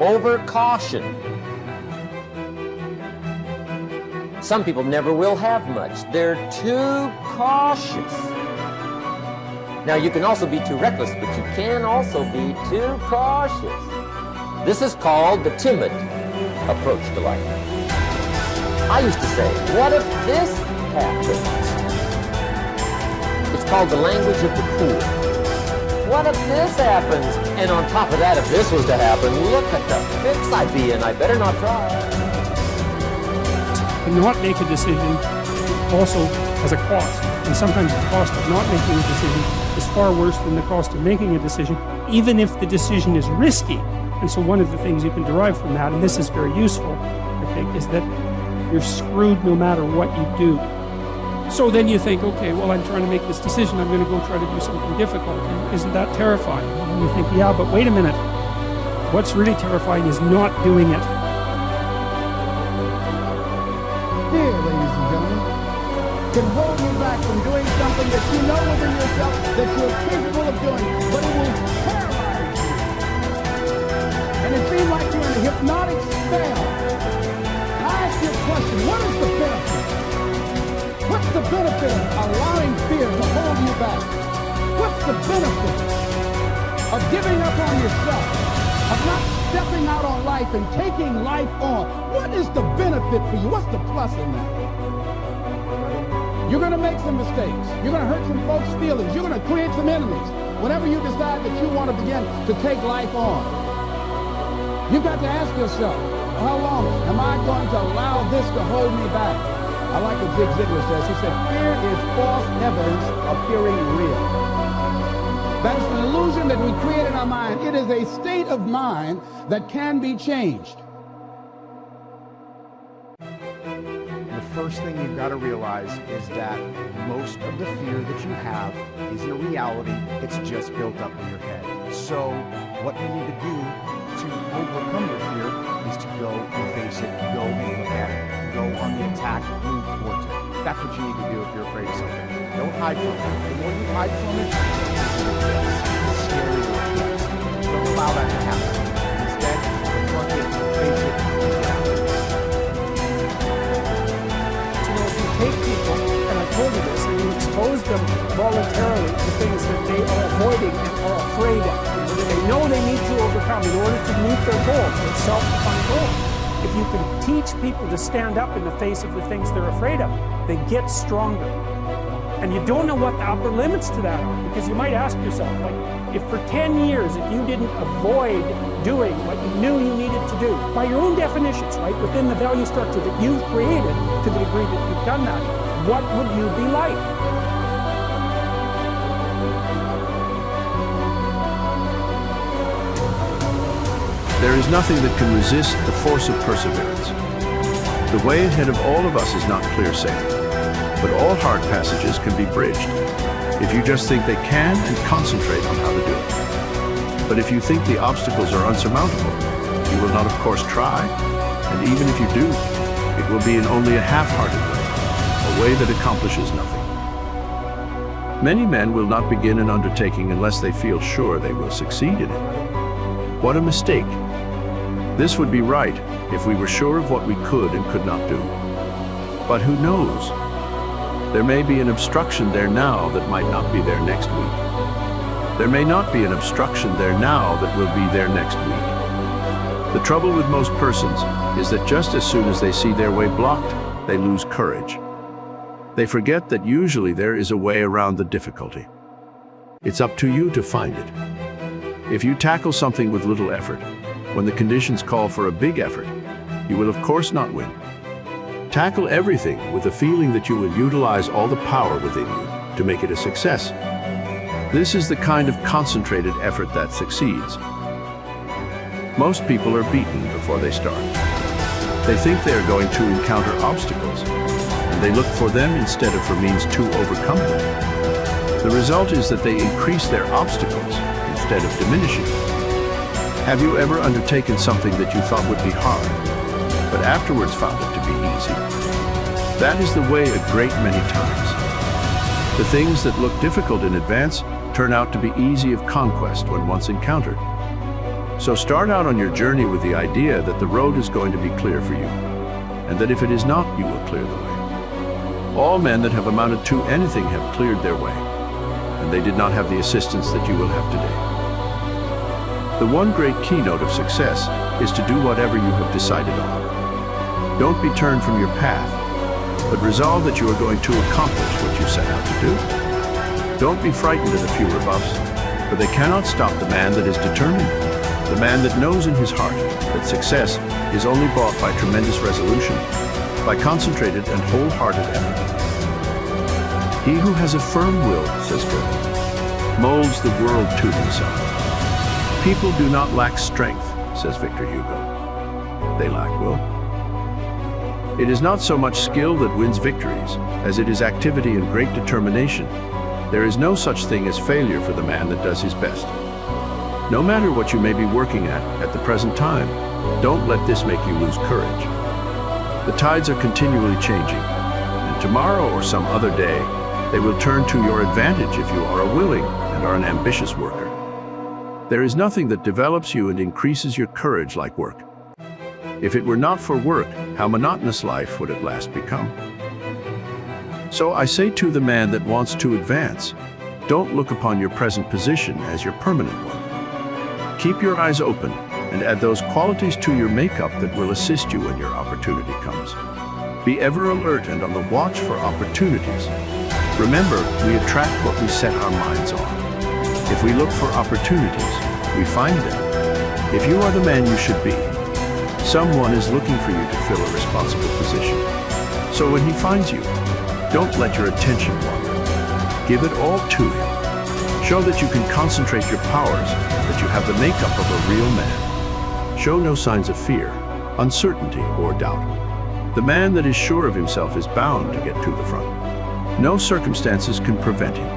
over caution. Some people never will have much. They're too cautious. Now, you can also be too reckless, but you can also be too cautious. This is called the timid approach to life. I used to say, what if this happens? It's called the language of the poor. What if this happens? And on top of that, if this was to happen, look at the fix I'd be in. I better not try. To not make a decision also has a cost. And sometimes the cost of not making a decision is far worse than the cost of making a decision, even if the decision is risky. And so one of the things you can derive from that, and this is very useful, I think, is that you're screwed no matter what you do. So then you think, okay, well, I'm trying to make this decision. I'm going to go try to do something difficult. Isn't that terrifying? And you think, yeah, but wait a minute. What's really terrifying is not doing it. Fear, ladies and gentlemen, can hold you back from doing something that you know within yourself that you're capable of doing, but it will paralyze you. And it seems like you're in a hypnotic spell. I ask you a question, what is the benefit? What's the benefit of allowing fear to hold you back? What's the benefit of giving up on yourself, of not stepping out on life and taking life on? What is the benefit for you? What's the plus in that? You're going to make some mistakes. You're going to hurt some folks' feelings. You're going to create some enemies whenever you decide that you want to begin to take life on. You've got to ask yourself, how long am I going to allow this to hold me back? I like what Zig Ziglar says. He said, fear is false evidence appearing real. That is an illusion that we create in our mind. It is a state of mind that can be changed. The first thing you've got to realize is that most of the fear that you have isn't a reality. It's just built up in your head. So what you need to do to overcome your fear is to go and face it, go and look at it, go on the attack, move towards it. That's what you need to do if you're afraid of something. Don't hide from it. The more you hide from it, the scarier it gets. Don't allow that to happen. Instead, confront it, face it, and get out. You know, if you take people, and I told you this, and you expose them voluntarily to things that they are avoiding and are afraid of, that they know they need to overcome in order to meet their goals, their self-defined goals. If you can teach people to stand up in the face of the things they're afraid of, they get stronger. And you don't know what the upper limits to that are, because you might ask yourself, like, if for 10 years, if you didn't avoid doing what you knew you needed to do, by your own definitions, right, within the value structure that you've created, to the degree that you've done that, what would you be like? There is nothing that can resist the force of perseverance. The way ahead of all of us is not clear sailing, but all hard passages can be bridged if you just think they can and concentrate on how to do it. But if you think the obstacles are unsurmountable, you will not, of course, try, and even if you do, it will be in only a half-hearted way, a way that accomplishes nothing. Many men will not begin an undertaking unless they feel sure they will succeed in it. What a mistake. This would be right if we were sure of what we could and could not do. But who knows? There may be an obstruction there now that might not be there next week. There may not be an obstruction there now that will be there next week. The trouble with most persons is that just as soon as they see their way blocked, they lose courage. They forget that usually there is a way around the difficulty. It's up to you to find it. If you tackle something with little effort, when the conditions call for a big effort, you will of course not win. Tackle everything with the feeling that you will utilize all the power within you to make it a success. This is the kind of concentrated effort that succeeds. Most people are beaten before they start. They think they are going to encounter obstacles, and they look for them instead of for means to overcome them. The result is that they increase their obstacles instead of diminishing them. Have you ever undertaken something that you thought would be hard, but afterwards found it to be easy? That is the way a great many times. The things that look difficult in advance turn out to be easy of conquest when once encountered. So start out on your journey with the idea that the road is going to be clear for you, and that if it is not, you will clear the way. All men that have amounted to anything have cleared their way, and they did not have the assistance that you will have today. The one great keynote of success is to do whatever you have decided on. Don't be turned from your path, but resolve that you are going to accomplish what you set out to do. Don't be frightened of the few rebuffs, for they cannot stop the man that is determined, the man that knows in his heart that success is only bought by tremendous resolution, by concentrated and wholehearted effort. He who has a firm will, says Willink, molds the world to himself. People do not lack strength, says Victor Hugo. They lack will. It is not so much skill that wins victories, as it is activity and great determination. There is no such thing as failure for the man that does his best. No matter what you may be working at the present time, don't let this make you lose courage. The tides are continually changing, and tomorrow or some other day, they will turn to your advantage if you are a willing and are an ambitious worker. There is nothing that develops you and increases your courage like work. If it were not for work, how monotonous life would at last become? So I say to the man that wants to advance, don't look upon your present position as your permanent one. Keep your eyes open and add those qualities to your makeup that will assist you when your opportunity comes. Be ever alert and on the watch for opportunities. Remember, we attract what we set our minds on. If we look for opportunities, we find them. If you are the man you should be, someone is looking for you to fill a responsible position. So when he finds you, don't let your attention wander. Give it all to him. Show that you can concentrate your powers, that you have the makeup of a real man. Show no signs of fear, uncertainty, or doubt. The man that is sure of himself is bound to get to the front. No circumstances can prevent him.